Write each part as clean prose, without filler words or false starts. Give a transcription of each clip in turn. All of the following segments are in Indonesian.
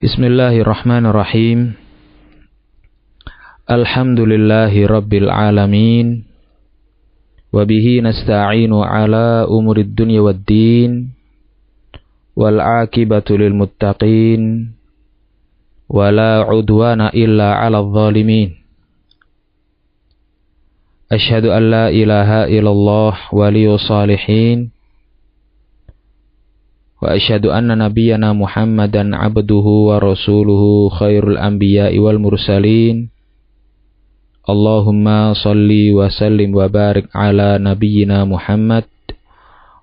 Bismillahirrahmanirrahim. Alhamdulillahi rabbil alamin. Wabihi nasta'inu ala umurid dunya waddin. Wal aqibatu lil muttaqin. Wala udwana illa ala zalimin. Ashhadu an la ilaha illallah waliyus salihin. Wa asyhadu anna nabiyyana Muhammadan abduhu wa rasuluhu khairul anbiya'i wal mursalin. Allahumma salli wa sallim wa barik ala nabiyyina Muhammad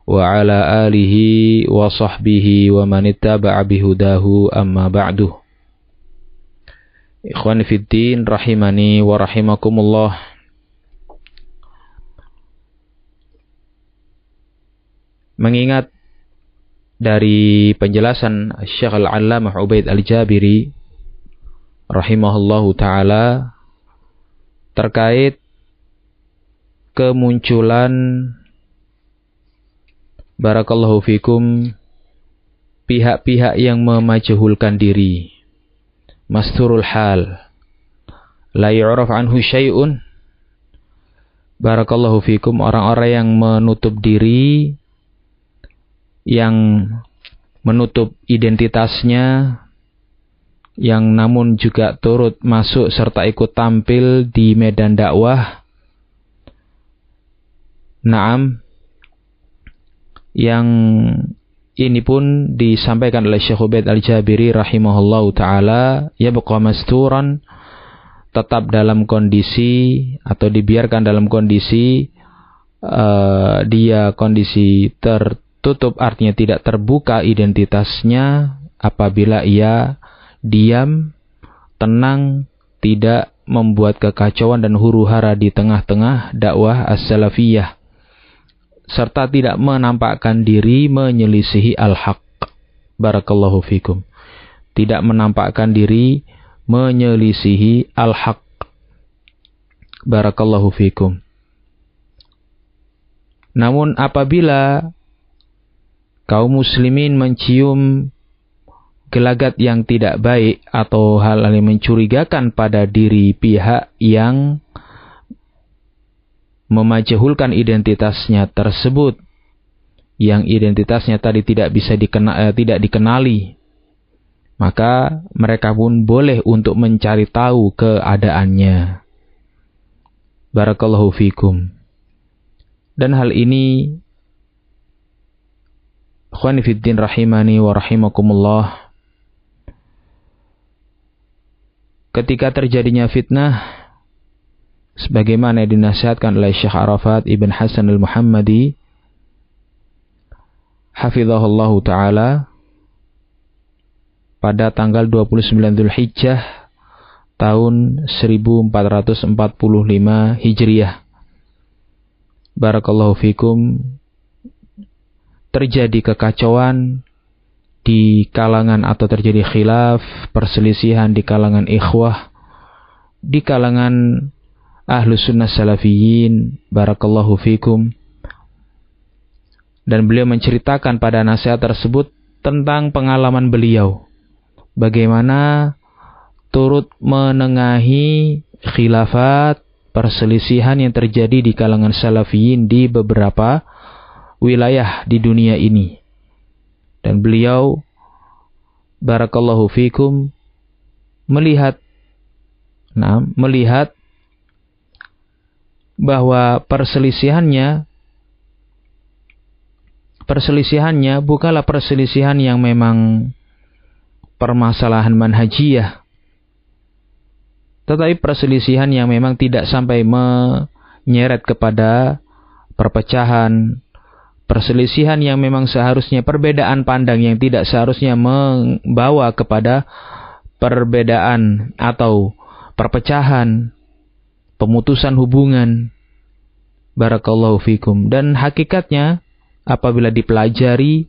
wa ala alihi wa sahbihi wa man ittaba'a bihudahu amma ba'du. Ikhwani fid din rahimani wa rahimakumullah. Mengingat dari penjelasan Syekh Al-Allamah Ubaid Al-Jabiri rahimahullahu ta'ala terkait kemunculan barakallahu fikum pihak-pihak yang memajhulkan diri, masturul hal, la yu'raf anhu syai'un, barakallahu fikum orang-orang yang menutup diri, yang menutup identitasnya, yang namun juga turut masuk serta ikut tampil di medan dakwah. Naam, yang ini pun disampaikan oleh Syekh Ubaid Al-Jabiri rahimahullahu ta'ala, yabqa masturan, tetap dalam kondisi atau dibiarkan dalam kondisi dia kondisi tertutup, artinya tidak terbuka identitasnya apabila ia diam, tenang, tidak membuat kekacauan dan huru-hara di tengah-tengah dakwah as-salafiyah, serta tidak menampakkan diri menyelisihi al-haq. Barakallahu fikum. Tidak menampakkan diri menyelisihi al-haq. Barakallahu fikum. Namun apabila kaum muslimin mencium gelagat yang tidak baik atau hal-hal yang mencurigakan pada diri pihak yang memajhulkan identitasnya tersebut, yang identitasnya tadi tidak bisa tidak dikenali, maka mereka pun boleh untuk mencari tahu keadaannya. Barakallahu fikum. Dan hal ini, ikhwani fiddin rahimani wa rahimakumullah, ketika terjadinya fitnah sebagaimana dinasihatkan oleh Syekh Arafat Ibn Hasan Al-Muhammadi hafizahullahu ta'ala pada tanggal 29 Dzulhijjah tahun 1445 Hijriyah. Barakallahu fikum. Terjadi kekacauan di kalangan atau terjadi khilaf, perselisihan di kalangan ikhwah, di kalangan ahlus sunnah salafiyin, barakallahu fikum. Dan beliau menceritakan pada nasihat tersebut tentang pengalaman beliau, bagaimana turut menengahi khilafat, perselisihan yang terjadi di kalangan salafiyin di beberapa wilayah di dunia ini. Dan beliau, barakallahu fikum, melihat bahwa perselisihannya bukanlah perselisihan yang memang permasalahan manhajiyah, tetapi perselisihan yang memang tidak sampai menyeret kepada perpecahan, perselisihan yang memang seharusnya perbedaan pandang yang tidak seharusnya membawa kepada perbedaan atau perpecahan, pemutusan hubungan. Barakallahu fikum. Dan hakikatnya apabila dipelajari,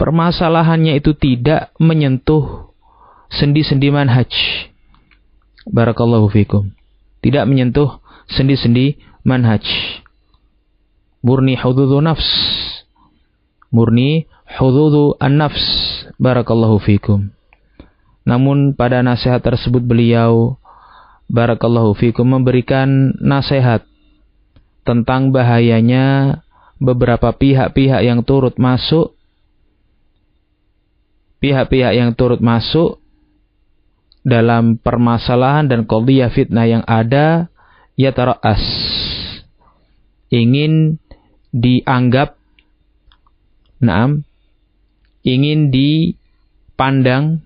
permasalahannya itu tidak menyentuh sendi-sendi manhaj. Barakallahu fikum. Tidak menyentuh sendi-sendi manhaj. Murni hududhu nafs. Murni hududhu an-nafs. Barakallahu fikum. Namun pada nasihat tersebut beliau barakallahu fikum memberikan nasihat tentang bahayanya beberapa pihak-pihak yang turut masuk dalam permasalahan dan qadhiyah fitnah yang ada, yatara'as, ingin dianggap, ingin dipandang,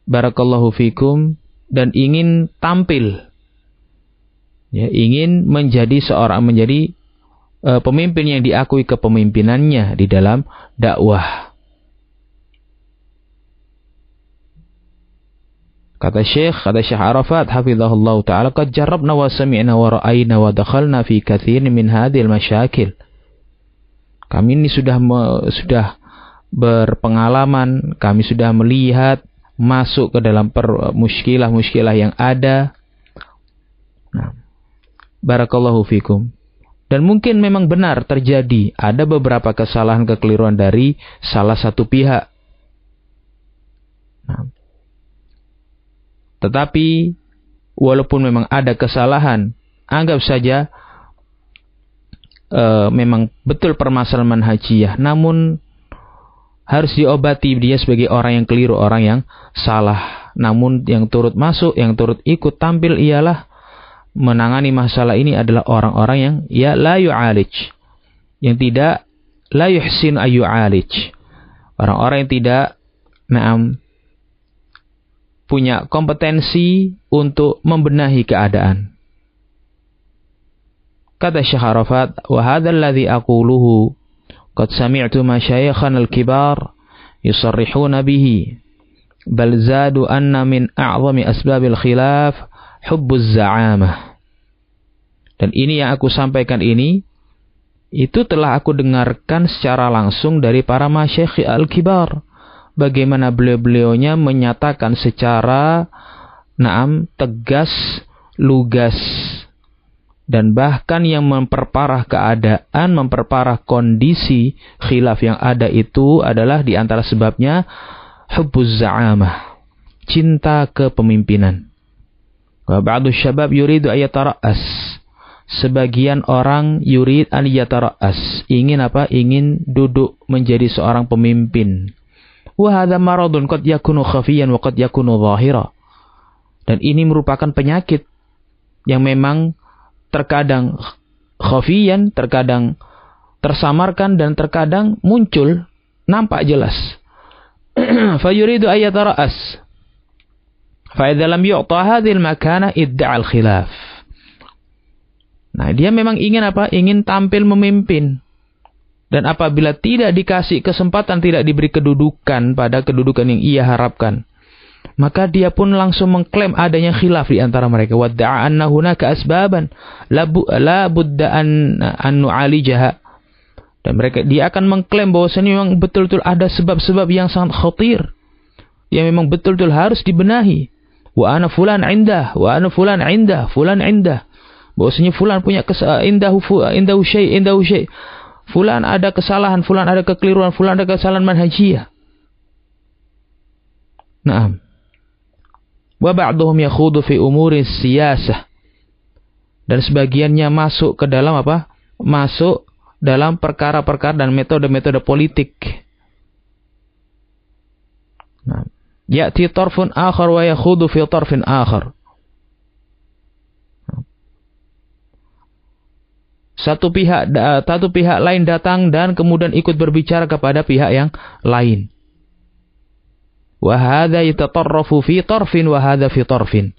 barakallahu fikum, dan ingin tampil, ya, ingin menjadi pemimpin yang diakui kepemimpinannya di dalam dakwah. Kata Syekh Arafat hafizahullah ta'ala, qad jarrabna wa sami'na wa ra'ayna wa dakhalna fi katsirin min hadhil masyakil. Kami ini sudah berpengalaman, kami sudah melihat, masuk ke dalam muskilah yang ada. Nah, barakallahu fikum. Dan mungkin memang benar terjadi ada beberapa kesalahan kekeliruan dari salah satu pihak. Nah, tetapi walaupun memang ada kesalahan, anggap saja memang betul permasalahan manhajiyah, namun harus diobati dia sebagai orang yang keliru, orang yang salah. Namun yang turut masuk, yang turut ikut tampil ialah menangani masalah ini adalah orang-orang yang la yu'alij, yang tidak la yuhsin ayyu'alij, orang-orang yang tidak punya kompetensi untuk membenahi keadaan. Kata Syekh Arafat, wa hadzal ladzi aquluhu qad sami'tu masyayikhana al-kibar yusarrihuna bihi, bal zadu anna min a'zami asbabil khilaf hubbuz za'amah. Dan ini yang aku sampaikan ini, itu telah aku dengarkan secara langsung dari para masyayikh al-kibar. Bagaimana beliau-beliaunya menyatakan secara tegas, lugas, dan bahkan yang memperparah keadaan, memperparah kondisi khilaf yang ada itu adalah di antara sebabnya hubbuz za'amah, cinta kepemimpinan. Wa ba'du syabab yuridu ayatara'as, sebagian orang yurid an yatara'as, ingin apa? Ingin duduk menjadi seorang pemimpin. Wa hadza maradun qad yakunu khafiyan wa qad yakunu zahira. Dan ini merupakan penyakit yang memang terkadang khafiyan, terkadang tersamarkan, dan terkadang muncul, nampak jelas. Fa yuridu ayatara'as. Fa idza lam yu'ta hadhil makana idda'a al-khilaf. Nah, dia memang ingin apa? Ingin tampil memimpin. Dan apabila tidak dikasih kesempatan, tidak diberi kedudukan pada kedudukan yang ia harapkan, maka dia pun langsung mengklaim adanya khilaf di antara mereka. Wadda'a anna hunaka asbaban la budda an nu'alijaha. Dan dia akan mengklaim bahwasanya memang betul-betul ada sebab-sebab yang sangat khatir, yang memang betul-betul harus dibenahi. Wa ana fulan indah, wa ana fulan indah, fulan indah. Bahwasanya fulan punya indahu syai'. Fulan ada kesalahan, fulan ada kekeliruan, fulan ada kesalahan manhajiyah. Naam. Wa ba'dhum yakhudu fi umuri siyasah. Dan sebagiannya masuk ke dalam apa? Masuk dalam perkara-perkara dan metode-metode politik. Naam. Ya'ti tarfun akhar wa yakhudu fi tarfin akhar. Satu pihak lain datang dan kemudian ikut berbicara kepada pihak yang lain. Wa hadza yatatarrafu fi tarfin wa hadza fi tarfin.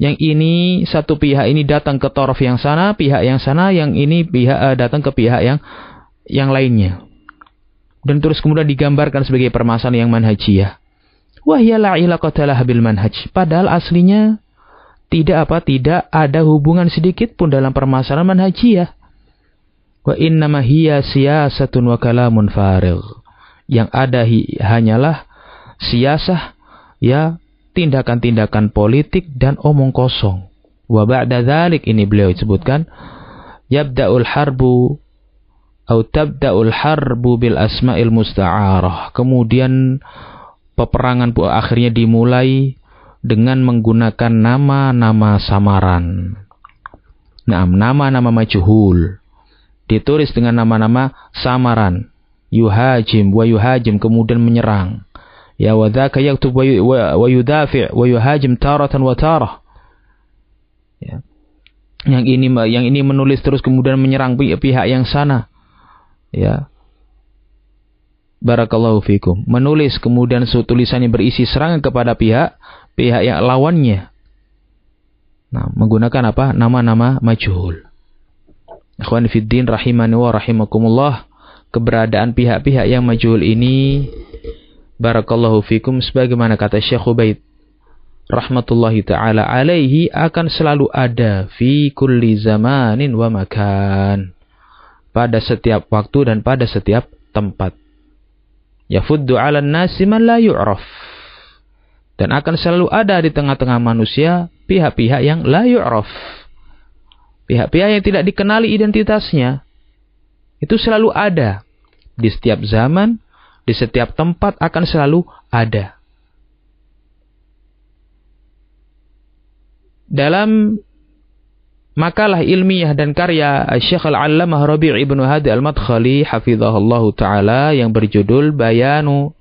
Yang ini satu pihak ini datang ke taraf yang sana, pihak yang sana, yang ini pihak datang ke pihak yang lainnya. Dan terus kemudian digambarkan sebagai permasalahan yang manhajiyah. Wa hiya la ilaqata laha bil manhaj. Padahal aslinya tidak ada hubungan sedikit pun dalam permasalahan manhajiyah. Wa innama hiya siyasatun wa kalamun farigh. Yang ada hanyalah siyasah, ya, tindakan-tindakan politik dan omong kosong. Wa ba'da dzalik, ini beliau sebutkan, yabda'ul harbu atau tabda'ul harbu bil asma'il musta'arah. Kemudian peperangan akhirnya dimulai dengan menggunakan nama-nama samaran. Nah, nama-nama majhul ditulis dengan nama-nama samaran. Yuhajim wa yuhajim, kemudian menyerang. Ya wa dzaka yaktub wa yudafi' wa yuhajim taratan wa tarah. Ya. Yang ini menulis terus kemudian menyerang pihak yang sana. Ya. Barakallahu fikum. Menulis kemudian tulisannya berisi serangan kepada pihak yang lawannya. Nah, menggunakan apa? Nama-nama majhul. Ikhwan fiddin rahimani wa rahimakumullah, keberadaan pihak-pihak yang majhul ini, barakallahu fikum, sebagaimana kata Syekh Ubaid rahmatullahi ta'ala alaihi, akan selalu ada fi kulli zamanin wa makan, pada setiap waktu dan pada setiap tempat. Yafuddu 'alan nasi man la yu'raf, dan akan selalu ada di tengah-tengah manusia pihak-pihak yang la yu'raf, pihak-pihak yang tidak dikenali identitasnya. Itu selalu ada di setiap zaman, di setiap tempat, akan selalu ada. Dalam makalah ilmiah dan karya Syekh Al-Allamah Rabi' Ibn Hadi Al-Madkhali hafizahullahu ta'ala yang berjudul Bayanu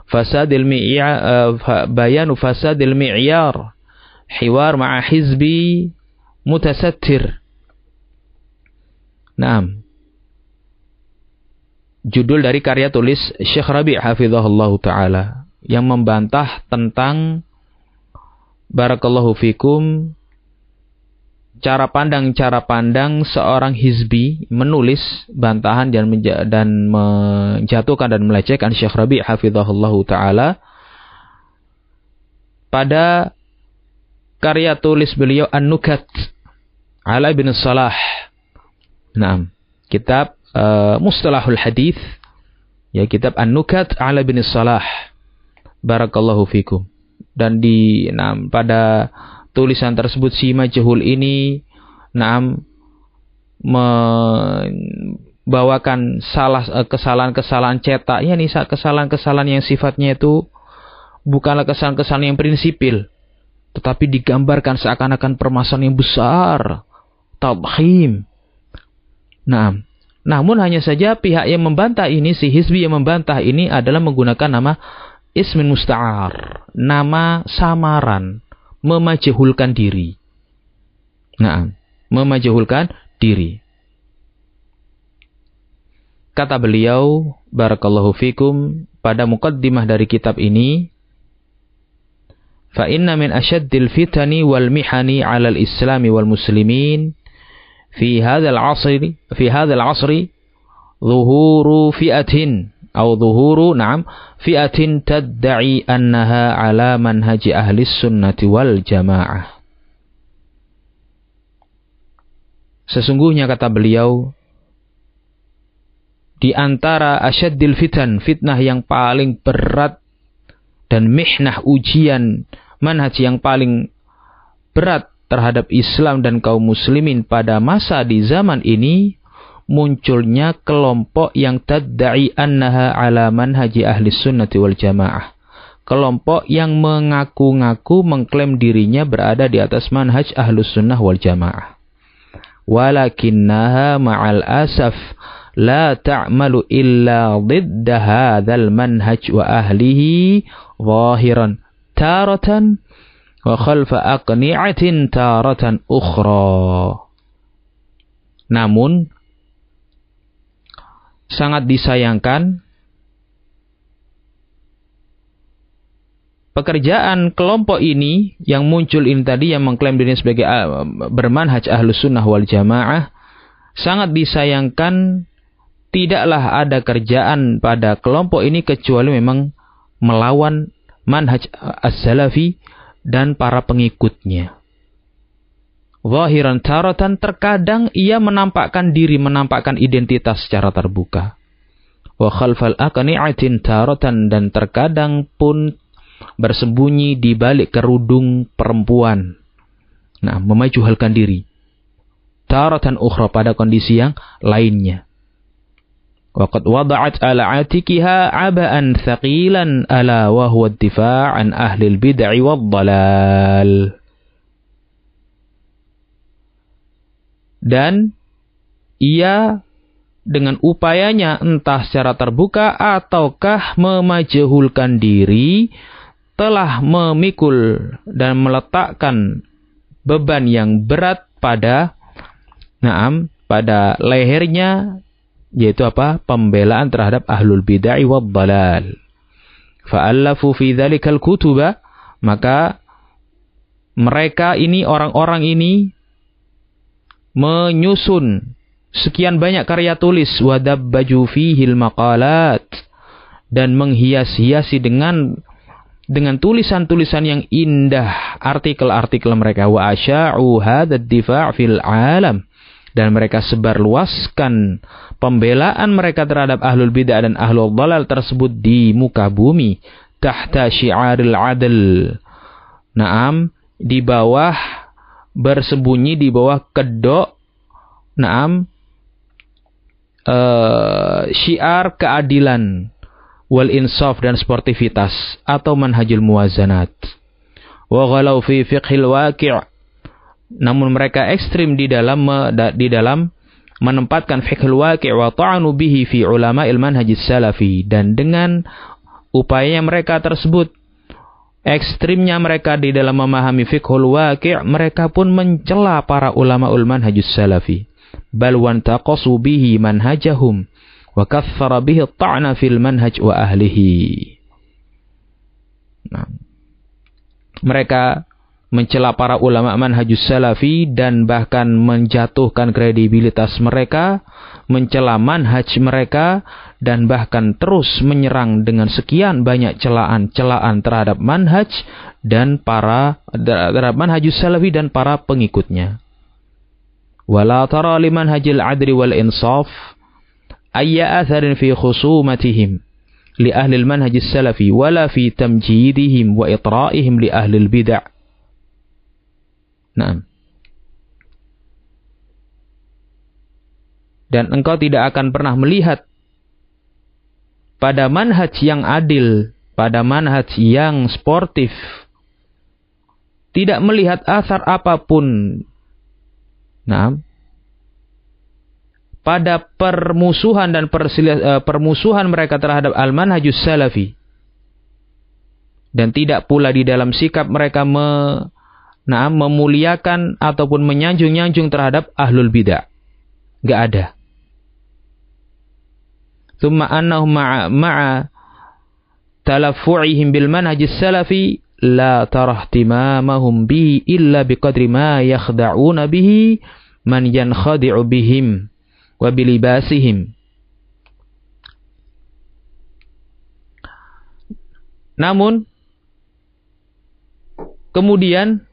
Fasadil Mi'yar Hiwar ma'a Hizbi Mutasattir. Naam. Judul dari karya tulis Syekh Rabi' hafizahullahu ta'ala yang membantah tentang, barakallahu fikum, cara pandang seorang hizbi menulis bantahan dan menjatuhkan dan melecehkan Syekh Rabi' hafizahullahu ta'ala pada karya tulis beliau An-Nukat ala Ibn Salah. Naam, kitab Mustalahul Hadith, ya, kitab An-Nukat ala Ibn Salah, barakallahu fikum. Dan pada tulisan tersebut si majhul ini membawakan kesalahan-kesalahan cetak, yakni kesalahan-kesalahan yang sifatnya itu bukanlah kesalahan-kesalahan yang prinsipil, tetapi digambarkan seakan-akan permasalahan yang besar, tadkhim. Namun hanya saja pihak yang membantah ini, si hizbi yang membantah ini, adalah menggunakan nama ismin musta'ar, nama samaran, memajhulkan diri. Memajhulkan diri. Kata beliau, barakallahu fikum, pada muqaddimah dari kitab ini, fa inna min asyaddil fitani wal mihani 'alal islami wal muslimin fi hadzal 'asri zuhuru fi'atin fi'atin tadda'i annaha 'ala manhaji ahli sunnati wal jamaah. Sesungguhnya, kata beliau, di antara asyaddil fitan, fitnah yang paling berat, dan mihnah, ujian manhaj yang paling berat terhadap Islam dan kaum muslimin pada masa di zaman ini, munculnya kelompok yang tadda'i annaha ala manhaji ahli sunnati wal jamaah. Kelompok yang mengaku-ngaku mengklaim dirinya berada di atas manhaj ahlus sunnah wal jamaah. Walakinnaha ma'al asaf la ta'malu illa dhidda hadzal manhaj wa ahlihi zahiran taratan wa khalfa aqni'atin taratan ukhra. Namun sangat disayangkan pekerjaan kelompok ini yang muncul ini tadi, yang mengklaim dirinya sebagai bermanhaj ahlus sunnah wal jamaah, sangat disayangkan tidaklah ada kerjaan pada kelompok ini kecuali memang melawan manhaj as-salafi dan para pengikutnya. Zahiran taratan, terkadang ia menampakkan diri, menampakkan identitas secara terbuka. Wa khalfal aqni'atin taratan, dan terkadang pun bersembunyi di balik kerudung perempuan. Memajuhalkan diri. Taratan ukhra, pada kondisi yang lainnya. Waqad wada'at ala atikiha 'aba'an thaqilan ala wa huwa ad-difa' an ahli al-bid'ah wad-dhalal. Dan ia dengan upayanya entah secara terbuka ataukah memajehulkan diri telah memikul dan meletakkan beban yang berat pada lehernya, yaitu apa? Pembelaan terhadap ahlul bid'ah wad dhalal. Fa'allafu fi dzalikal kutuba, maka mereka ini, orang-orang ini menyusun sekian banyak karya tulis, wadabbaju fihil maqalat, dan menghias-hiasi dengan tulisan-tulisan yang indah artikel-artikel mereka, wa asya'u hadzal difa' fil alam, dan mereka sebarluaskan pembelaan mereka terhadap ahlul bid'ah dan ahlul dhalal tersebut di muka bumi, tahta syi'aril adl. Di bawah, bersembunyi di bawah kedok syiar keadilan, wal insaf dan sportivitas, atau manhajul muwazanat. Wa ghalau fi fiqhil waqi', namun mereka ekstrim di dalam menempatkan fiqhul waqi' wa ta'anu bihi fi ulama'il manhajis salafi, dan dengan upaya mereka tersebut, ekstrimnya mereka di dalam memahami fiqhul waqi', mereka pun mencela para ulamaul manhajus salafi. Bal wantaqasu bihi manhajahum wa kaththara bihi at-ta'na fil manhaj wa ahlihi. Mereka mencela para ulama manhajus salafi dan bahkan menjatuhkan kredibilitas mereka, mencela manhaj mereka, dan bahkan terus menyerang dengan sekian banyak celaan terhadap manhaj dan terhadap manhajus salafi dan para pengikutnya. Wala tara liman hajil adri wal insaf ayya atharin fi khusumatihim li ahli al-manhajis salafi wala fi tamjidihim wa itra'ihim li ahli al-bid'ah. Dan engkau tidak akan pernah melihat pada manhaj yang adil, pada manhaj yang sportif, tidak melihat asar apapun pada permusuhan dan permusuhan mereka terhadap al-manhajus salafi, dan tidak pula di dalam sikap mereka memuliakan ataupun menyanjung-nyanjung terhadap ahlul bidah. Enggak ada. Tsumma annahum ma'a talaffu'ihim bil manhajis salafi la tarahtimamahum bihi illa biqadri ma yakhda'una bihi man yankhadi'u bihim wa bilibasihim. Namun kemudian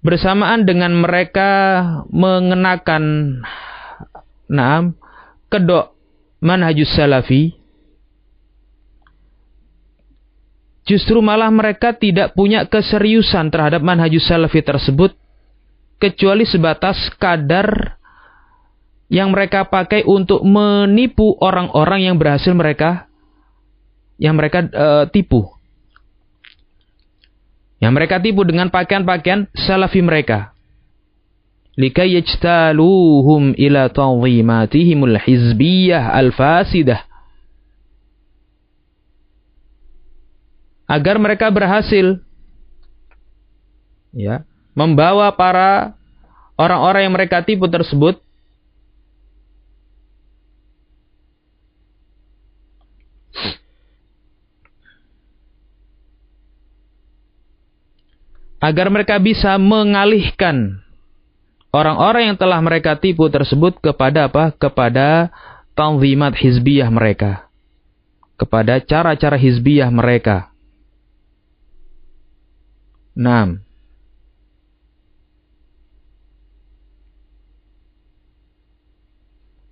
bersamaan dengan mereka mengenakan kedok manhajus salafi, justru malah mereka tidak punya keseriusan terhadap manhajus salafi tersebut, kecuali sebatas kadar yang mereka pakai untuk menipu orang-orang yang berhasil mereka tipu. Yang mereka tipu dengan pakaian-pakaian salafi mereka. Likai yajtaluhum ila tanzimatihimul hizbiyah al-fasidah. Agar mereka berhasil membawa para orang-orang yang mereka tipu tersebut agar mereka bisa mengalihkan orang-orang yang telah mereka tipu tersebut kepada apa? Kepada tanzimat hizbiyah mereka, kepada cara-cara hizbiyah mereka.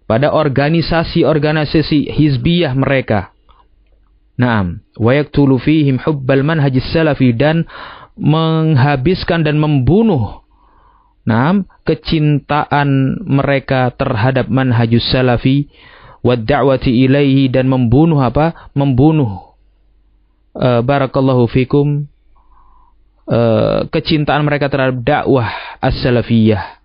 Pada organisasi-organisasi hizbiyah mereka. Wa yaqtulu fihim hubbal manhajis salafi, dan menghabiskan dan membunuh kecintaan mereka terhadap manhajus salafi wa da'wati ilaihi, dan membunuh barakallahu fikum kecintaan mereka terhadap dakwah as-salafiyah.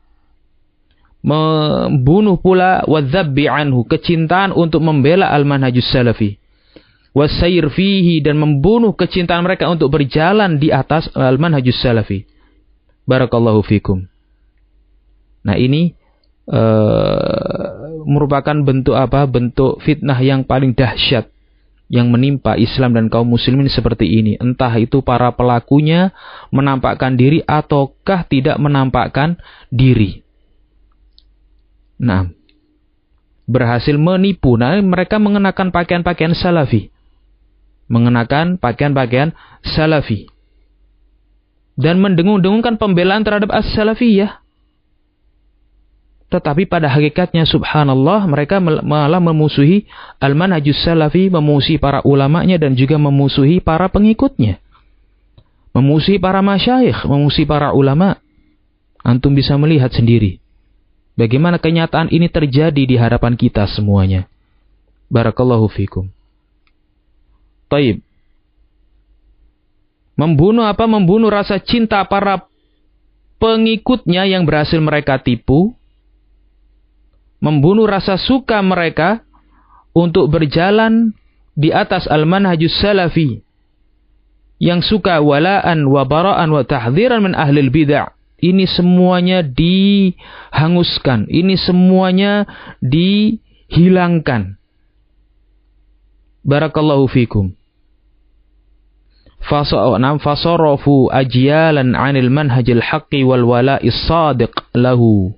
Membunuh pula wadzabbi anhu, kecintaan untuk membela al-manhajus salafi, wasayr fihi, dan membunuh kecintaan mereka untuk berjalan di atas al-manhajus salafi. Barakallahu fikum. Nah, ini merupakan bentuk fitnah yang paling dahsyat yang menimpa Islam dan kaum muslimin seperti ini. Entah itu para pelakunya menampakkan diri ataukah tidak menampakkan diri. Nah, berhasil menipu. Nah, mereka mengenakan pakaian-pakaian salafi. Dan mendengung-dengungkan pembelaan terhadap as-salafiyah. Tetapi pada hakikatnya subhanallah, mereka malah memusuhi al-manhajus salafi, memusuhi para ulamanya dan juga memusuhi para pengikutnya. Memusuhi para masyayikh, memusuhi para ulama. Antum bisa melihat sendiri bagaimana kenyataan ini terjadi di hadapan kita semuanya. Barakallahu fikum. Taib. Membunuh rasa cinta para pengikutnya yang berhasil mereka tipu. Membunuh rasa suka mereka untuk berjalan di atas al-manhajus salafi, yang suka wala'an wa bara'an wa tahdhiran min ahlil bid'ah. Ini semuanya dihanguskan, ini semuanya dihilangkan. Barakallahu fikum. Fasarafu ajyalan 'anil manhajil haqqi wal wala'is sadiq lahu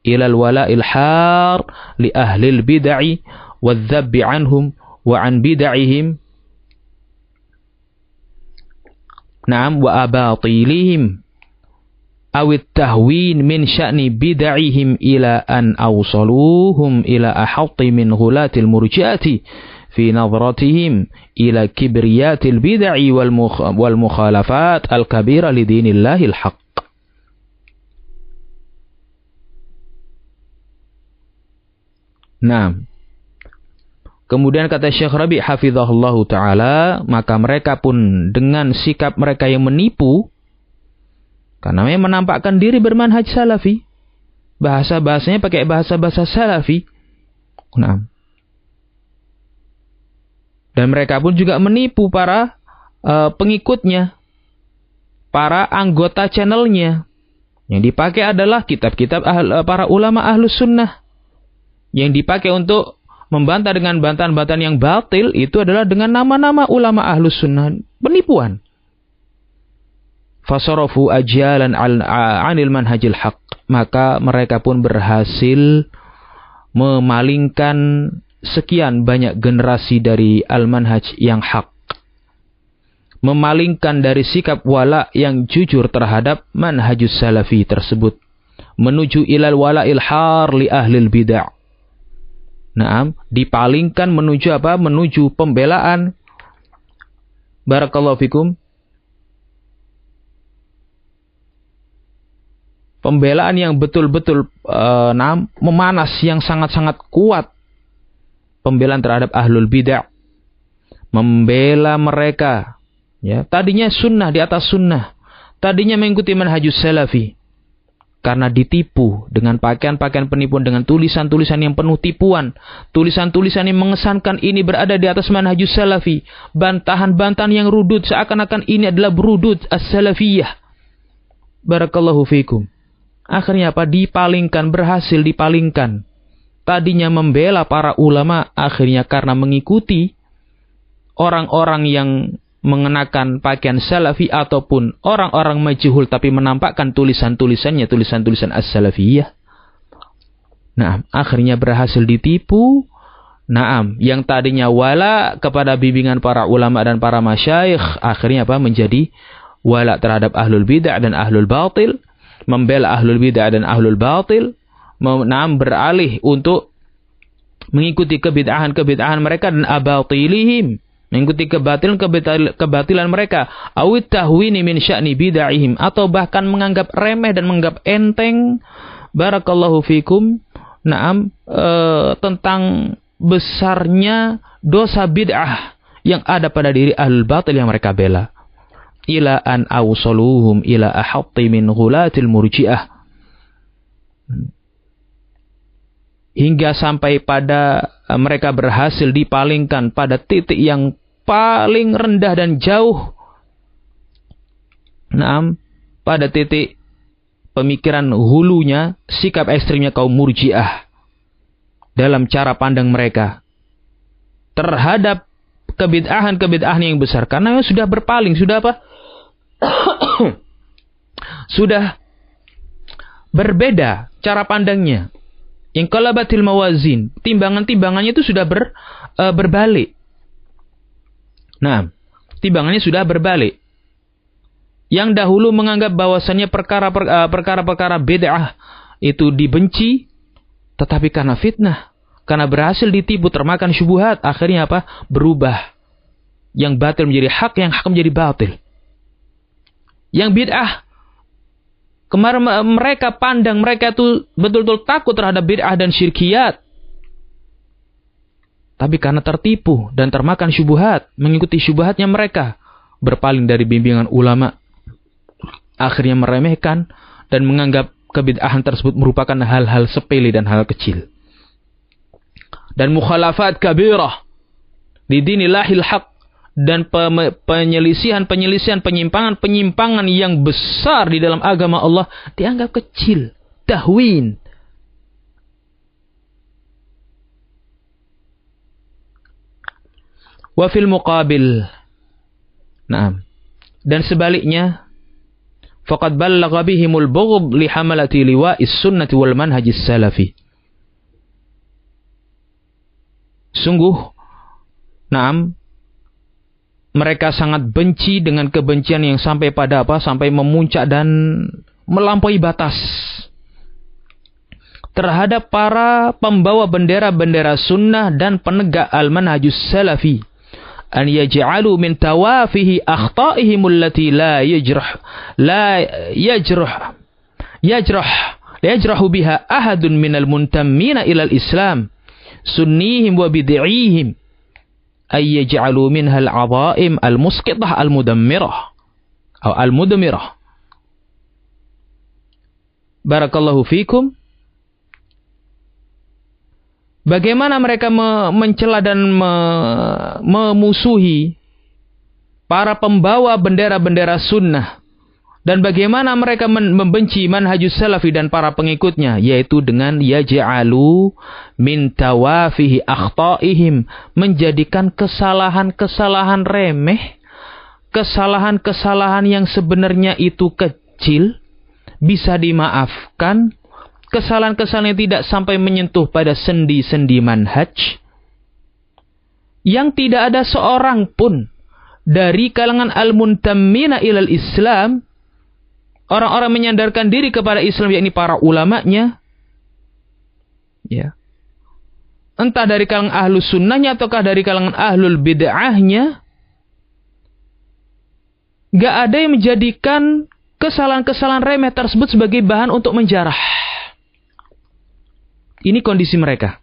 ilal wala'il har li ahlil bid'ah wadzabbi anhum wa an bid'ahim wa abatilihim awit tahwin min sya'ni bid'ahim ila an awsaluhum ila ahatti min ghulatil murji'ati fi nadratihim ila kibriyatil bid'ah wal mukhalafat al kabira li dinillahil haqq. Nah, kemudian kata Syekh Rabi' hafizahullahu ta'ala, maka mereka pun dengan sikap mereka yang menipu, karena mereka menampakkan diri bermanhaj salafi, bahasanya pakai bahasa salafi. Nah, dan mereka pun juga menipu para pengikutnya, para anggota channelnya. Yang dipakai adalah kitab-kitab para ulama ahlus sunnah. Yang dipakai untuk membantah dengan bantahan-bantahan yang batil itu adalah dengan nama-nama ulama ahlus sunnah. Penipuan. Fasarafu ajyalan 'anil manhajil haqq. Maka mereka pun berhasil memalingkan sekian banyak generasi dari al-manhaj yang hak. Memalingkan dari sikap wala yang jujur terhadap manhajus salafi tersebut. Menuju ilal wala'il har li ahlil bid'ah. Naam, dipalingkan menuju apa? Menuju pembelaan. Barakallahu fikum. Pembelaan yang betul-betul memanas, yang sangat-sangat kuat. Pembelaan terhadap ahlul bid'ah. Membela mereka. Ya, tadinya sunnah di atas sunnah. Tadinya mengikuti manhajus salafi. Karena ditipu dengan pakaian-pakaian penipuan, dengan tulisan-tulisan yang penuh tipuan. Tulisan-tulisan yang mengesankan ini berada di atas manhajus salafi. Bantahan-bantahan yang rudud seakan-akan ini adalah berudud as-salafiyah. Barakallahu fikum. Akhirnya apa? Dipalingkan, berhasil dipalingkan. Tadinya membela para ulama, akhirnya karena mengikuti orang-orang yang mengenakan pakaian salafi ataupun orang-orang majhul tapi menampakkan tulisan-tulisannya, tulisan-tulisan as-salafiyah. Nah, akhirnya berhasil ditipu. Naam, yang tadinya wala kepada bimbingan para ulama dan para masyayikh, akhirnya apa? Menjadi wala terhadap ahlul bid'ah dan ahlul batil, membela ahlul bid'ah dan ahlul batil, beralih untuk mengikuti kebid'ahan mereka dan abatilihim, mengikuti kebatilan mereka, awit tahwini min sya'ni bid'ahim, atau bahkan menganggap remeh dan menganggap enteng, barakallahu fikum, tentang besarnya dosa bid'ah yang ada pada diri ahlul batil yang mereka bela. Ila an awsaluhum ila ahatti min ghulatil murji'ah, hingga sampai pada mereka berhasil dipalingkan pada titik yang paling rendah dan jauh. Pada titik pemikiran hulunya, sikap ekstrimnya kaum murji'ah dalam cara pandang mereka terhadap kebid'ahan yang besar, karena sudah berpaling, sudah apa? Sudah berbeda cara pandangnya. Inqalabatil mawazin, timbangannya itu sudah berbalik. Nah, timbangannya sudah berbalik. Yang dahulu menganggap bahwasannya perkara-perkara bid'ah itu dibenci, tetapi karena fitnah, karena berhasil ditipu, termakan syubhat, akhirnya apa? Berubah. Yang batil menjadi hak, yang hak menjadi batil. Yang bid'ah, kemarin mereka pandang, mereka itu betul-betul takut terhadap bid'ah dan syirkiyat. Tapi karena tertipu dan termakan syubhat, mengikuti syubhatnya mereka, berpaling dari bimbingan ulama, akhirnya meremehkan dan menganggap kebid'ahan tersebut merupakan hal-hal sepele dan hal kecil. Dan mukhalafat kabirah di dinillahil haq, dan penyelisihan, penyimpangan yang besar di dalam agama Allah dianggap kecil, tahwin. Wa fil muqabil, dan sebaliknya, faqad ballagha bihimul bughd li hamalati liwa'is sunnati wal manhajis salafi. Sungguh, mereka sangat benci dengan kebencian yang sampai pada apa? Sampai memuncak dan melampaui batas terhadap para pembawa bendera-bendera sunnah dan penegak al-manhajus salafi. An yaj'alu min tawafihi akhta'ihim allati la yajrahu biha ahadun minal muntammina ilal islam sunnihim wa bid'ihim ay yaj'alu minha al-'adha'im al-musqitah al-mudammirah atau al-mudmirah. Barakallahu fikum. Bagaimana mereka mencela dan memusuhi para pembawa bendera-bendera sunnah, dan bagaimana mereka membenci manhajus salafi dan para pengikutnya, yaitu dengan yaj'alu min tawafihi akhta'ihim, menjadikan kesalahan-kesalahan remeh, kesalahan-kesalahan yang sebenarnya itu kecil, bisa dimaafkan, kesalahan-kesalahan yang tidak sampai menyentuh pada sendi-sendi manhaj, yang tidak ada seorang pun dari kalangan al-muntammina ilal Islam, orang-orang menyandarkan diri kepada Islam, yakni para ulamanya, ya, entah dari kalangan ahlus sunnahnya ataukah dari kalangan ahlul bid'ahnya, gak ada yang menjadikan kesalahan-kesalahan remeh tersebut sebagai bahan untuk menjarah. Ini kondisi mereka.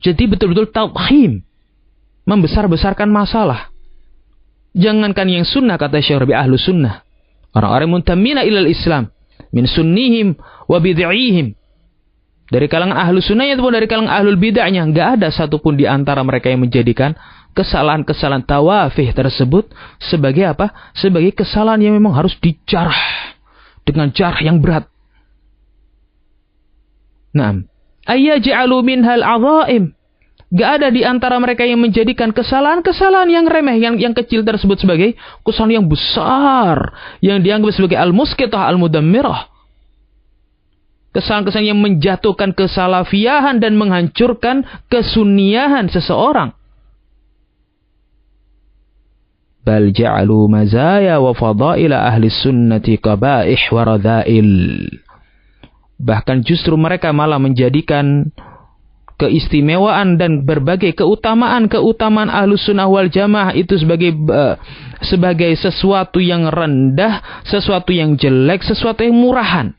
Jadi betul-betul tauhim, membesar-besarkan masalah. Jangankan yang sunnah, kata Syekh Rabi, ahlus sunnah, orang-orang muntamina ilal Islam, min sunnihim wa bid'ihim, dari kalangan ahlus sunnahnya ataupun dari kalangan ahlul bid'ahnya, enggak ada satupun di antara mereka yang menjadikan kesalahan-kesalahan tawafih tersebut sebagai apa? Sebagai kesalahan yang memang harus dijarah dengan jarah yang berat. Naam, ayyaj'alu minhal 'adha'im. Gak ada di antara mereka yang menjadikan kesalahan-kesalahan yang remeh, yang kecil tersebut sebagai kesalahan yang besar, yang dianggap sebagai al-musqitah al-mudammirah. Kesalahan-kesalahan yang menjatuhkan kesalafiyahan dan menghancurkan kesunniyahan seseorang. Bal ja'alu mazaya wa fadaila ahli sunnati qabaih wa radha'il. Bahkan justru mereka malah menjadikan keistimewaan dan berbagai keutamaan Ahlus Sunnah wal Jamaah itu sebagai sesuatu yang rendah, sesuatu yang jelek, sesuatu yang murahan.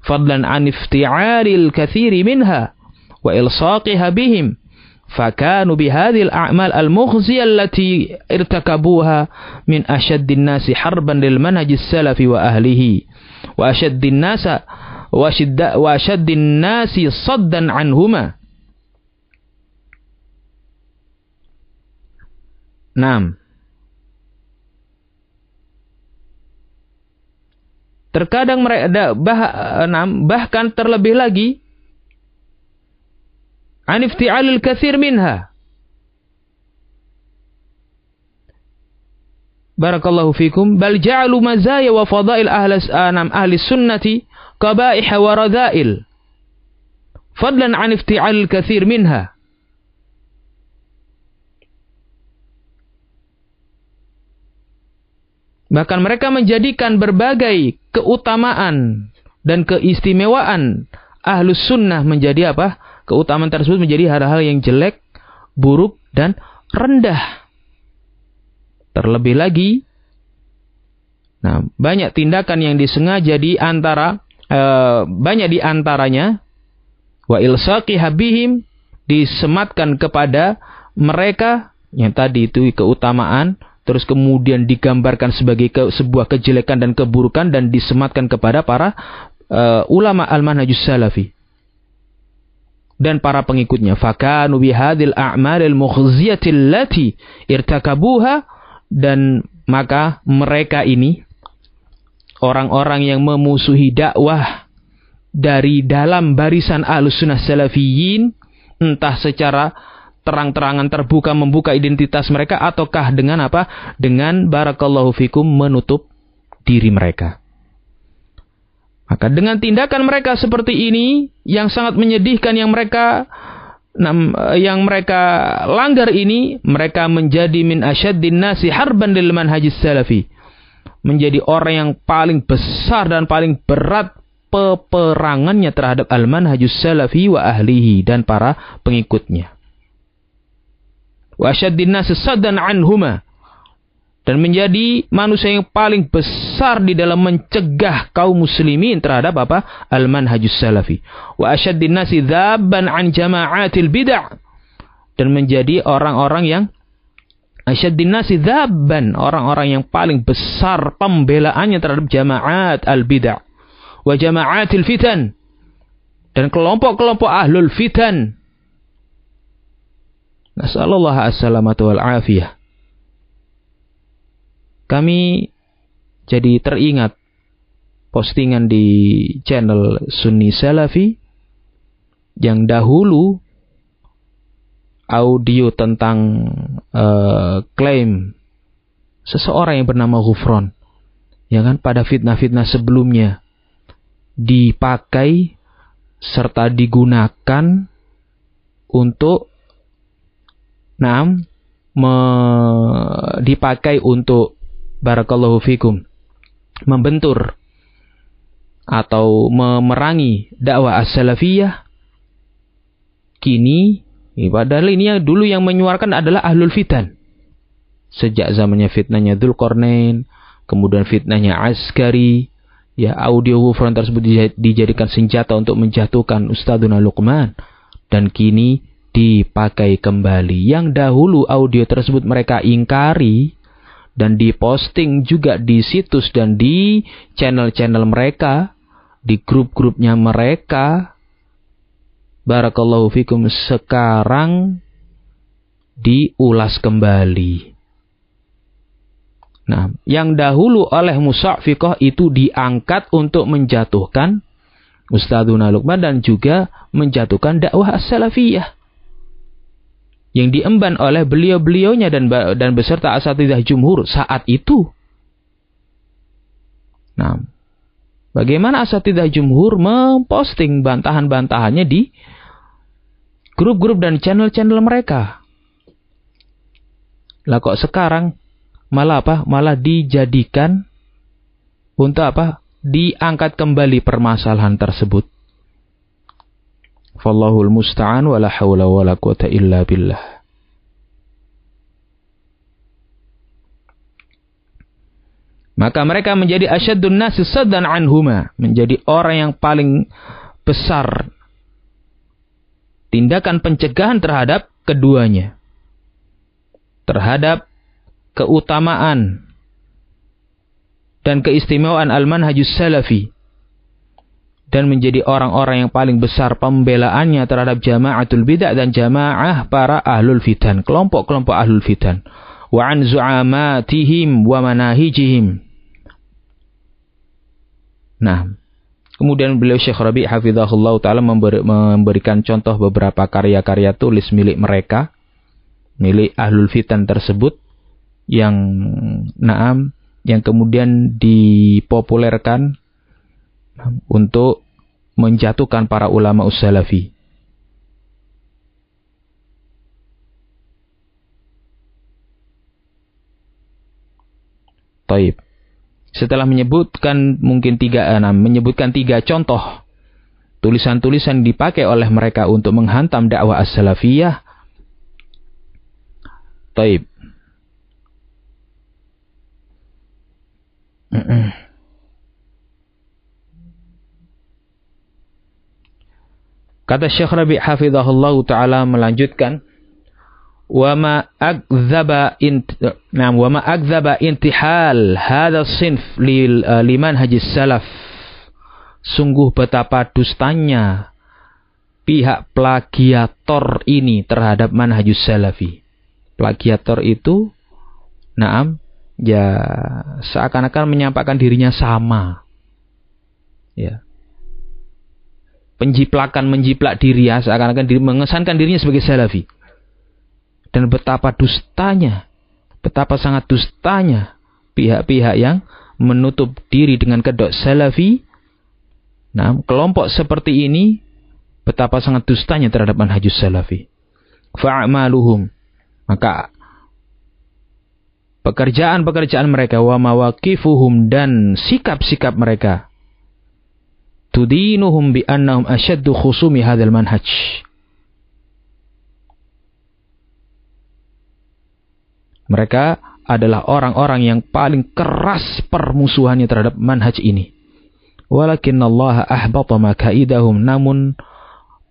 Fadlan an ifti'alil katsiri minha wa ilsaqiha bihim fakanu bihadhil a'mal al-mukhziyah allati irtakabuha min ashaddin nasi harban lil manhajis salafi wa ahlihi wa ashaddin nasi saddan anhuma. Naam. Terkadang mereka bahkan terlebih lagi an ifti'alil katsir minha. Barakallahu fikum. Bal ja'alu mazaya wa fadail ahli sunnati qabaiha wa radha'il. Fadlan an ifti'alil katsir minha. Bahkan mereka menjadikan berbagai keutamaan dan keistimewaan Ahlus Sunnah menjadi apa? Keutamaan tersebut menjadi hal-hal yang jelek, buruk, dan rendah. Terlebih lagi, banyak tindakan yang disengaja banyak di antaranya wa ilsaqi habihim, disematkan kepada mereka yang tadi itu keutamaan, terus kemudian digambarkan sebagai sebuah kejelekan dan keburukan dan disematkan kepada para ulama al-manhajus salafi dan para pengikutnya. Fakanu bihadil a'malil mukhziyatil lati irtakabuha, dan maka mereka ini orang-orang yang memusuhi dakwah dari dalam barisan Ahlus Sunnah Salafiyin, entah secara terang-terangan terbuka membuka identitas mereka ataukah dengan apa? Dengan barakallahu fikum menutup diri mereka. Maka dengan tindakan mereka seperti ini yang sangat menyedihkan yang mereka langgar ini, mereka menjadi min asyaddin nasi harban lil manhajis salafi. Menjadi orang yang paling besar dan paling berat peperangannya terhadap al-manhajus salafi wa ahlihi dan para pengikutnya. Wa asyaddin nasi saddan anhuma, dan menjadi manusia yang paling besar di dalam mencegah kaum muslimin terhadap apa? Al-manhajus salafi. Wa asyaddin nasi dzabban an jama'atil bid'ah, dan menjadi orang-orang yang asyaddin nasi dzabban, orang-orang yang paling besar pembelaannya terhadap jama'at al-bid'ah wa jama'atil fitan, dan kelompok-kelompok ahlul fitan. Nasallallahu as-salamatu wal afiyah. Kami jadi teringat postingan di channel Sunni Salafi yang dahulu audio tentang klaim seseorang yang bernama Ghufran, ya kan, pada fitnah-fitnah sebelumnya dipakai serta digunakan untuk dipakai untuk barakallahu fikum membentur atau memerangi dakwah as-salafiyah. Kini padahal ini yang dulu yang menyuarakan adalah ahlul fitan. Sejak zamannya fitnahnya Dzulqarnain, kemudian fitnahnya Askari, ya, audio Ghufran tersebut dijadikan senjata untuk menjatuhkan Ustadzuna Luqman, dan kini dipakai kembali. Yang dahulu audio tersebut mereka ingkari dan diposting juga di situs dan di channel-channel mereka, di grup-grupnya mereka. Barakallahu fikum, sekarang diulas kembali. Nah, yang dahulu oleh Musa'fiqah itu diangkat untuk menjatuhkan Ustadzuna Luqman dan juga menjatuhkan dakwah as-salafiyah yang diemban oleh beliau-beliaunya dan beserta asatidzah jumhur saat itu. Nah, bagaimana asatidzah jumhur memposting bantahan-bantahannya di grup-grup dan channel-channel mereka. Lah kok sekarang malah apa? Malah dijadikan untuk apa? Diangkat kembali permasalahan tersebut. Fallahul musta'an wa la hawla wa la quwata illa billah. Maka mereka menjadi asyaddun nasi saddan anhuma, menjadi orang yang paling besar tindakan pencegahan terhadap keduanya, terhadap keutamaan dan keistimewaan al-manhajus salafi, dan menjadi orang-orang yang paling besar pembelaannya terhadap jama'atul bid'ah dan jamaah para ahlul fitan, kelompok-kelompok ahlul fitan, wa an zu'amatihim wa manahijihim. Nah, kemudian beliau Syekh Rabi' hafizahullah ta'ala memberikan contoh beberapa karya-karya tulis milik mereka, milik ahlul fitan tersebut, yang kemudian dipopulerkan untuk menjatuhkan para ulama us-salafi. Taib. Setelah menyebutkan menyebutkan 3 contoh tulisan-tulisan dipakai oleh mereka untuk menghantam dakwah as-salafiyah. Taib. Kata Syekh Rabi' hafizahullah ta'ala melanjutkan, wa ma akdzaba intihal hadha sinf liman hajis salaf. Sungguh betapa dustanya pihak plagiator ini terhadap manhajus salafi. Plagiator itu seakan-akan menyampaikan dirinya sama. Ya. Menjiplak diri, seakan-akan mengesankan dirinya sebagai salafi. Dan betapa sangat dustanya pihak-pihak yang menutup diri dengan kedok salafi. Nah, kelompok seperti ini betapa sangat dustanya terhadap manhajus salafi. Fa'amaluhum, maka pekerjaan-pekerjaan mereka, wa mawaqifuhum, dan sikap-sikap mereka, tudinuhum bi annahum asyaddu khusumi hadzal manhaj. Mereka adalah orang-orang yang paling keras permusuhannya terhadap manhaj ini. Walakinnallaha ahbata makaidahum, namun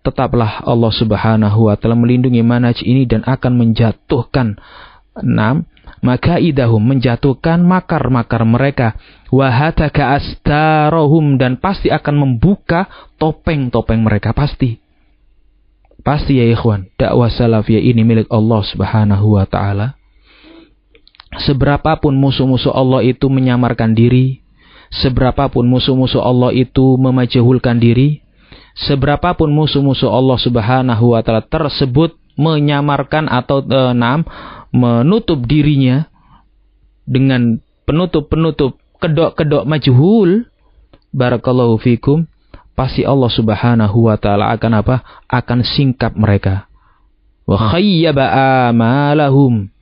tetaplah Allah Subhanahu wa taala melindungi manhaj ini dan akan menjatuhkan makaidahum, menjatuhkan makar-makar mereka. Wa hataka astarahum, dan pasti akan membuka topeng-topeng mereka, pasti ya ikhwan. Dakwah salafiyah ini milik Allah Subhanahu wa taala. Seberapapun musuh-musuh Allah itu menyamarkan diri, seberapapun musuh-musuh Allah itu memajahulkan diri, seberapapun musuh-musuh Allah Subhanahu wa taala tersebut menyamarkan atau menutup dirinya dengan penutup kedok majhul, barakallahu fikum, pasti Allah Subhanahu wa taala akan singkap mereka. Wa khayyaba amalahum,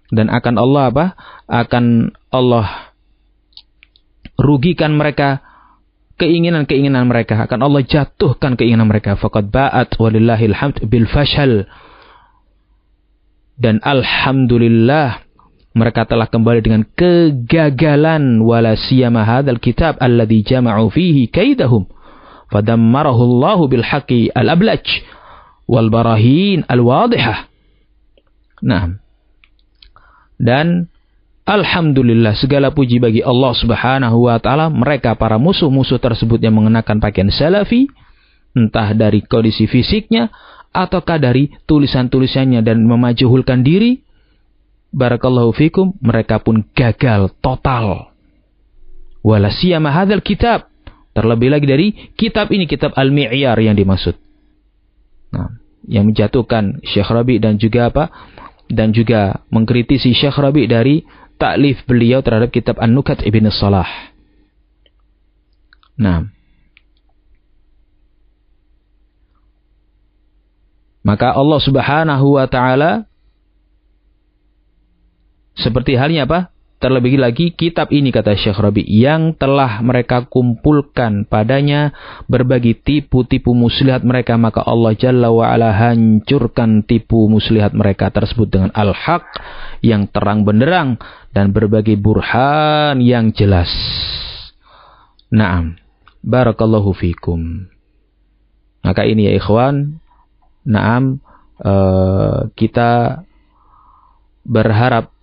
dan akan Allah rugikan mereka keinginan-keinginan mereka, akan Allah jatuhkan keinginan mereka. Faqad ba'at walillahil hamd bil fashal, dan alhamdulillah mereka telah kembali dengan kegagalan. Wala siyama hadzal kitab alladzi jama'u fihi kaidahum fadammarahu Allahu bil haqqi al ablaj wal barahin al wadihah. Nah, dan alhamdulillah, segala puji bagi Allah Subhanahu wa taala, mereka para musuh-musuh tersebut yang mengenakan pakaian salafi, entah dari kondisi fisiknya ataukah dari tulisan-tulisannya dan memajhulkan diri, barakallahu fikum, mereka pun gagal total. Wala siyama hadzal kitab, terlebih lagi dari kitab ini, kitab Al-Mi'yar yang dimaksud. Nah, yang menjatuhkan Syekh Rabi' dan juga mengkritisi Syekh Rabi' dari taklif beliau terhadap kitab An-Nukat Ibn Salah. Nah, maka Allah Subhanahu wa taala seperti halnya Terlebih lagi kitab ini, kata Syekh Rabi, yang telah mereka kumpulkan padanya berbagai tipu-tipu muslihat mereka, maka Allah Jalla wa'ala hancurkan tipu muslihat mereka tersebut dengan al-haq yang terang benderang dan berbagai burhan yang jelas. Naam. Barakallahu fikum. Maka ini ya ikhwan, naam, kita berharap,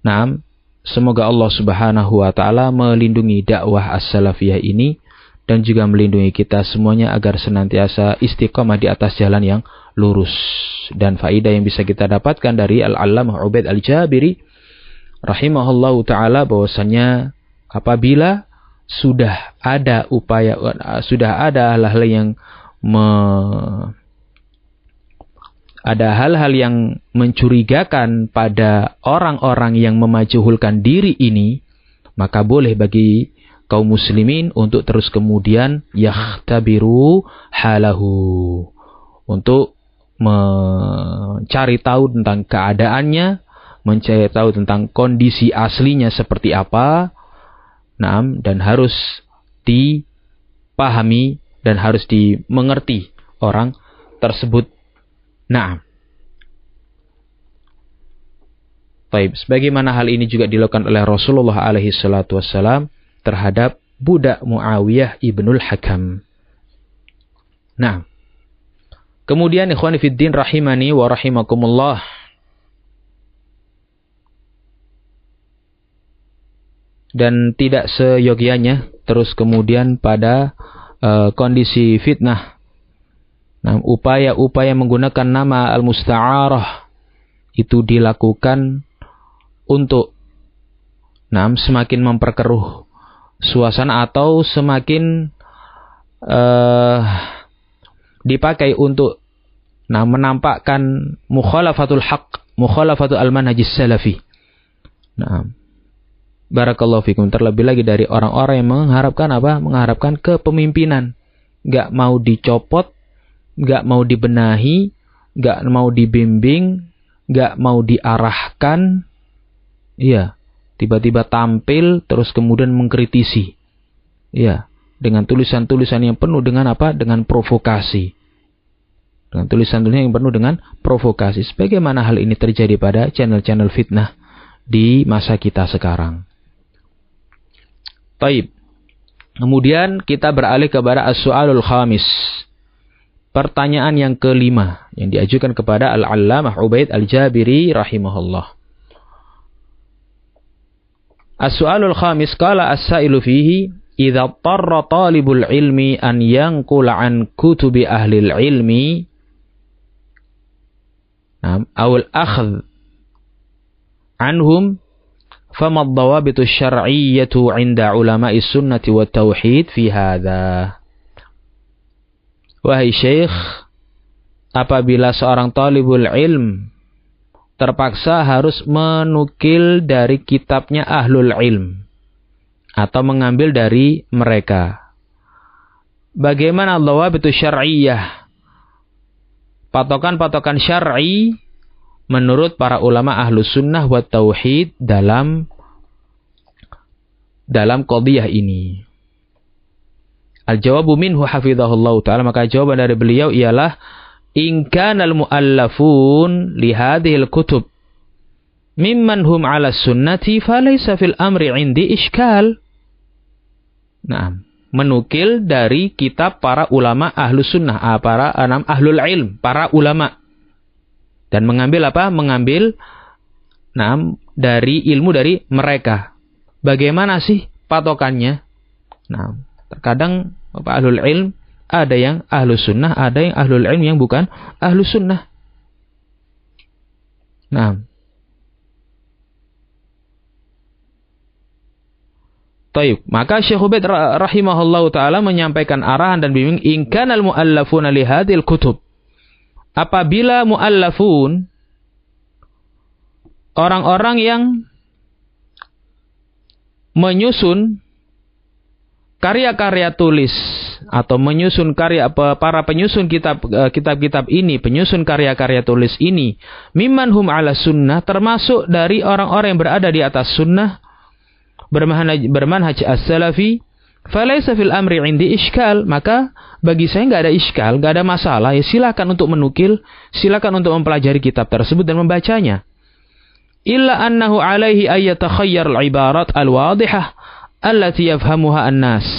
naam, semoga Allah Subhanahu wa taala melindungi dakwah as-salafiyah ini dan juga melindungi kita semuanya agar senantiasa istiqamah di atas jalan yang lurus. Dan faedah yang bisa kita dapatkan dari Al-Allamah Ubaid Al-Jabiri rahimahullahu taala bahwasanya apabila sudah ada upaya, sudah ada hal-hal yang ada hal-hal yang mencurigakan pada orang-orang yang memajuhulkan diri ini, maka boleh bagi kaum muslimin untuk terus kemudian yakhtabiru halahu, untuk mencari tahu tentang keadaannya, mencari tahu tentang kondisi aslinya seperti apa, dan harus dipahami dan harus dimengerti orang tersebut. Baik, sebagaimana hal ini juga dilakukan oleh Rasulullah alaihi salatu wassalam terhadap budak Muawiyah ibnul Hakam. Kemudian ikhwani fiddin rahimani wa rahimakumullah, dan tidak seyogianya terus kemudian pada kondisi fitnah, upaya-upaya menggunakan nama al-musta'arah itu dilakukan untuk semakin memperkeruh suasana atau semakin dipakai untuk menampakkan mukhalafatul haq, mukhalafatul al-manhajis salafi. Barakallahu fikum. Terlebih lagi dari orang-orang yang mengharapkan apa? Mengharapkan kepemimpinan, gak mau dicopot, gak mau dibenahi, gak mau dibimbing, gak mau diarahkan. Iya, tiba-tiba tampil terus kemudian mengkritisi. Iya, dengan tulisan-tulisan yang penuh dengan apa? Dengan provokasi. Dengan tulisan-tulisan yang penuh dengan provokasi. Sebagaimana hal ini terjadi pada channel-channel fitnah di masa kita sekarang. Baik. Kemudian kita beralih kepada as-su'alul khamis. Pertanyaan yang kelima yang diajukan kepada Al-Allamah Ubaid Al-Jabiri rahimahullah. As-su'alul khamis, qala as-sa'ilu fihi idza tarra talibul ilmi an yanqula an kutubi ahli ilmi aw al-akhdh anhum fama ad-dawabitu asy-syar'iyyatu 'inda ulama'i sunnati wat tauhid fi hadza. Wahai Syekh, apabila seorang talibul ilm terpaksa harus menukil dari kitabnya ahlul ilm atau mengambil dari mereka, bagaimana dhawabitu syar'iyyah, patokan-patokan syar'i menurut para ulama ahlus sunnah wa tauhid dalam qadhiyah ini? Al-jawabu minhu hafizahullah ta'ala, maka jawaban dari beliau ialah in kanal muallafun li hadhil kutub mimman hum ala sunnati falaysa fil amri indi iskal. Menukil dari kitab para ulama ahlus sunnah, para ahlul ilm, para ulama, dan mengambil apa? Mengambil dari ilmu dari mereka. Bagaimana sih patokannya? Terkadang ahlul ilm ada yang ahlus sunnah, ada yang ahlul ilm yang bukan ahlus sunnah. Taib. Maka Syekh Ubaid rahimahullahu ta'ala menyampaikan arahan dan bimbing in kanal muallafuna li hadhil kutub. Apabila muallafun, orang-orang yang menyusun karya-karya tulis atau menyusun karya para penyusun kitab-kitab ini, penyusun karya-karya tulis ini, mimman hum ala sunnah, termasuk dari orang-orang yang berada di atas sunnah, bermanhaj as-salafi, falaysa fil amri indi iskal, maka bagi saya nggak ada iskal, nggak ada masalah, ya silakan untuk menukil, silakan untuk mempelajari kitab tersebut dan membacanya. Illa annahu alaihi ayyatakhayyar al-ibarat al-wadihah allati yafhamuha an-nas.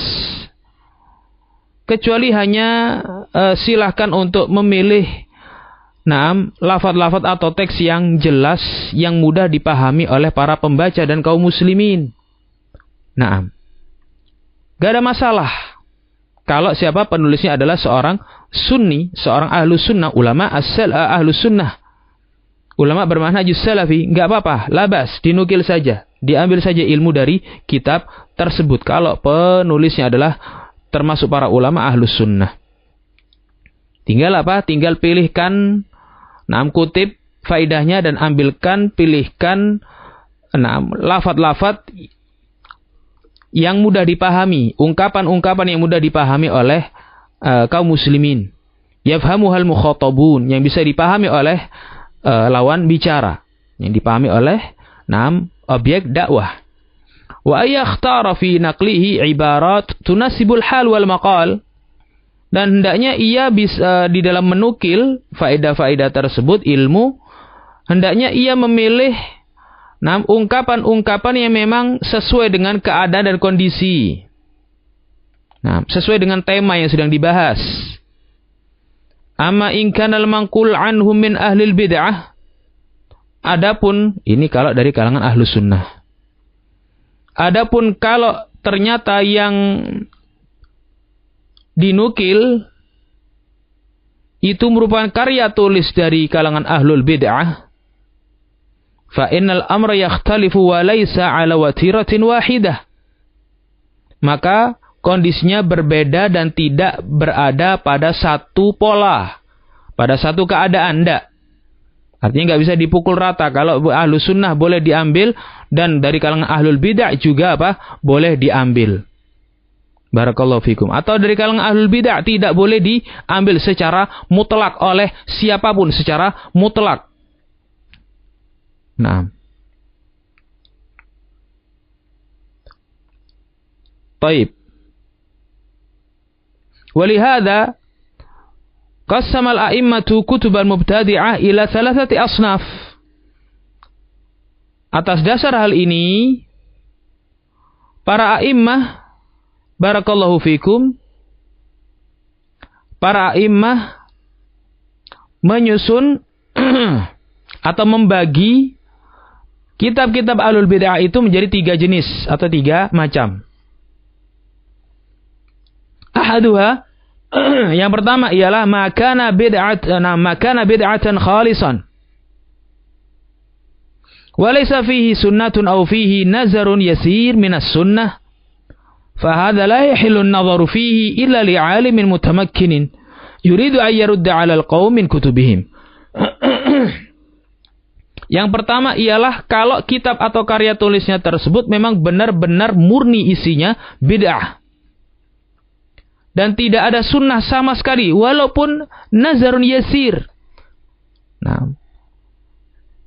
Kecuali hanya silahkan untuk memilih lafaz-lafaz atau teks yang jelas, yang mudah dipahami oleh para pembaca dan kaum muslimin. Gak ada masalah kalau siapa penulisnya adalah seorang sunni, seorang ahlus sunnah, ulama ahlus sunnah, ulama bermanhajus salafi, gak apa-apa, labas, dinukil saja, diambil saja ilmu dari kitab tersebut kalau penulisnya adalah termasuk para ulama ahlus sunnah. Tinggal Tinggal pilihkan 6 kutip faidahnya dan pilihkan 6 lafaz-lafaz yang mudah dipahami, ungkapan-ungkapan yang mudah dipahami oleh kaum muslimin. Yafhamuhal mukhatabun, yang bisa dipahami oleh lawan bicara, yang dipahami oleh objek dakwah. Wa ayakhtara fi naqlihi ibarat tunasibul hal wal maqal, dan hendaknya ia bisa di dalam menukil faedah-faedah tersebut, ilmu, hendaknya ia memilih ungkapan-ungkapan yang memang sesuai dengan keadaan dan kondisi, sesuai dengan tema yang sedang dibahas. Amma in kana al-manqul anhum min ahlil bid'ah, adapun ini kalau dari kalangan ahlus sunnah. Adapun kalau ternyata yang dinukil itu merupakan karya tulis dari kalangan ahlul bid'ah, fa innal amra yakhtalifu wa laysa ala watiratin wahidah, maka kondisinya berbeda dan tidak berada pada satu pola, pada satu keadaan, enggak. Artinya nggak bisa dipukul rata. Kalau ahlus sunnah boleh diambil, dan dari kalangan ahlul bid'ah juga boleh diambil. Barakallahu fikum. Atau dari kalangan ahlul bid'ah tidak boleh diambil secara mutlak oleh siapapun, secara mutlak. Baik. Walihada qassama al-a'immatu kutubal mubtadi'ah ila 3 asnaf. Atas dasar hal ini, para a'immah, barakallahu fikum, para a'immah menyusun atau membagi kitab-kitab ahlul bid'ah itu menjadi 3 jenis atau 3 macam. Ahaduha, yang pertama ialah makana bid'atan khalisan wa laysa fihi sunnatun aw fihi nazarun yasir minas sunnah, fa hadha la yahillu an-nadharu fihi illa li'alimin mutamakkinin yuridu an yarudda 'ala al-qaum min kutubihim. Yang pertama ialah kalau kitab atau karya tulisnya tersebut memang benar-benar murni isinya bid'ah dan tidak ada sunnah sama sekali, walaupun nazarun yasir.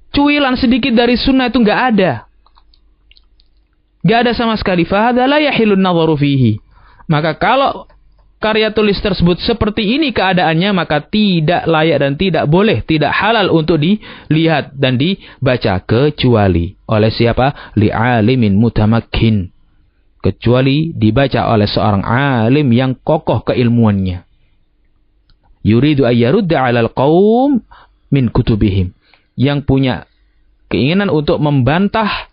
Cuilan sedikit dari sunnah itu nggak ada. Nggak ada sama sekali. Fahadha la yahilun nadharu fihi. Maka kalau karya tulis tersebut seperti ini keadaannya, maka tidak layak dan tidak boleh, tidak halal untuk dilihat dan dibaca, kecuali oleh siapa? Li'alimin mutamakkin. Kecuali dibaca oleh seorang alim yang kokoh keilmuannya. Yuridu ayyarudda 'alal qaum min kutubihim, yang punya keinginan untuk membantah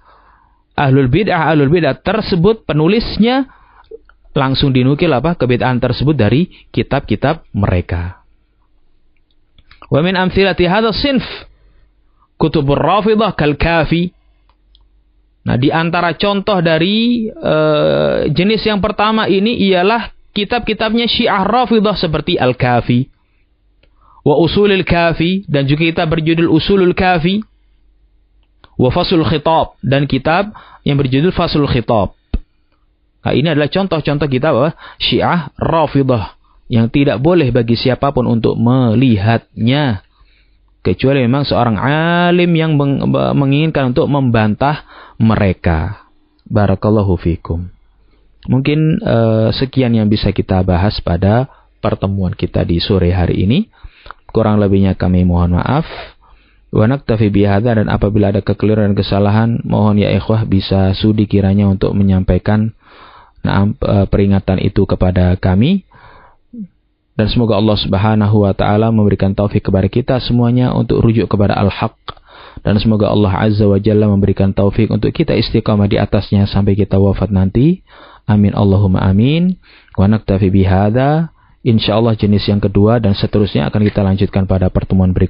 ahlul bid'ah tersebut, penulisnya langsung dinukil kebid'ahan tersebut dari kitab-kitab mereka. Wa min amthilati hadha sinf kutubur rafidah kal kafi. Di antara contoh dari jenis yang pertama ini ialah kitab-kitabnya Syiah Rafidah seperti Al-Kafi, wa Usulul Kafi, dan juga kitab berjudul Usulul Kafi, wa Faslul Khitab, dan kitab yang berjudul Faslul Khitab. Nah, ini adalah contoh-contoh kita bahwa Syiah Rafidhah yang tidak boleh bagi siapapun untuk melihatnya, kecuali memang seorang alim yang menginginkan untuk membantah mereka. Barakallahu fikum. Mungkin sekian yang bisa kita bahas pada pertemuan kita di sore hari ini. Kurang lebihnya kami mohon maaf. Wa naktafi bihadza, dan apabila ada kekeliruan dan kesalahan, mohon ya ikhwah bisa sudi kiranya untuk menyampaikan peringatan itu kepada kami. Dan semoga Allah Subhanahu wa taala memberikan taufik kepada kita semuanya untuk rujuk kepada al-haq, dan semoga Allah Azza wa Jalla memberikan taufik untuk kita istiqamah di atasnya sampai kita wafat nanti. Amin Allahumma amin. Wa naktafi bihadza. Insyaallah jenis yang kedua dan seterusnya akan kita lanjutkan pada pertemuan berikutnya.